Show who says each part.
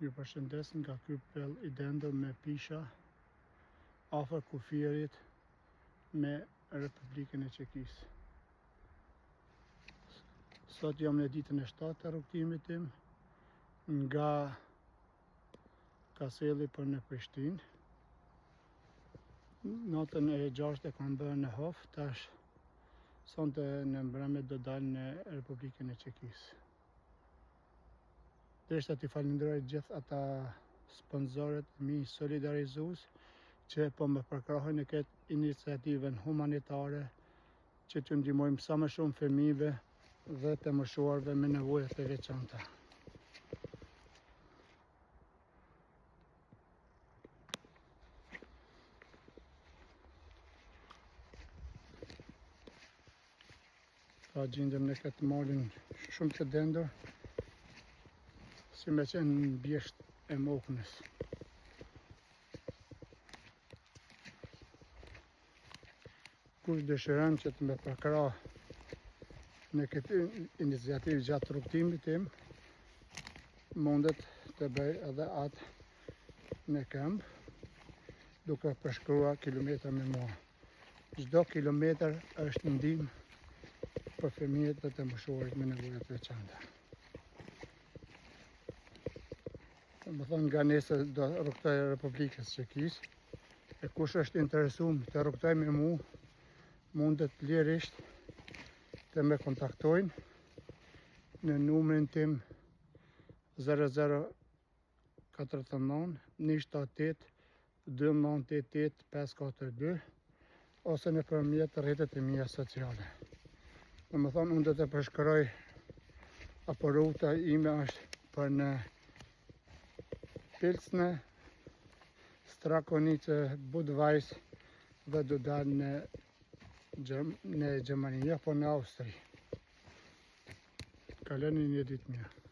Speaker 1: Ju përshëndes nga ky pell i dendur me pisha afër kufirit me Republikën e Çekisë. Sot jam në ditën e 7 të rrugtimit tim nga Kaselli për në Prishtinë. Natën e 6 e kam bërë në Hof, tash sonte në mbrëmje do dal në Republikën e Çekisë. Desha t'i falenderoj gjithë ata sponsorët mi solidarizues që po më përkrahin në këtë iniciativën humanitare që t'ju ndihmojmë sa më shumë fëmijëve dhe të moshuarve me nevoja të veçanta. Pra gjendem në këtë malin shumë të dendur, si me qenë në bjesht e Moknës. Kush dëshiron që të më përkra në këtë iniciativë gjatë rrugtimit tim, mundet të bëj edhe atë në këmbë, duke përshkruar kilometra me mua. Çdo kilometër është ndihmë për fëmijët dhe të moshuarit me nevoja të veçanta. Më thonë nga nesër do rrugtoj Republikës Çekisë, e kush është interesuar të rrugtoj me mua, mundet lirisht të me kontaktojnë në numrin tim 0049 178 2988 542 ose nëpërmjet rrjetet e mia sociale. Më thonë, unë do të përshkruaj apo ruta ime është për në Pilsne, Strakonice, Budweis dhe do dalë në Gjermani apo në Austri. Kaloni një ditë mirë.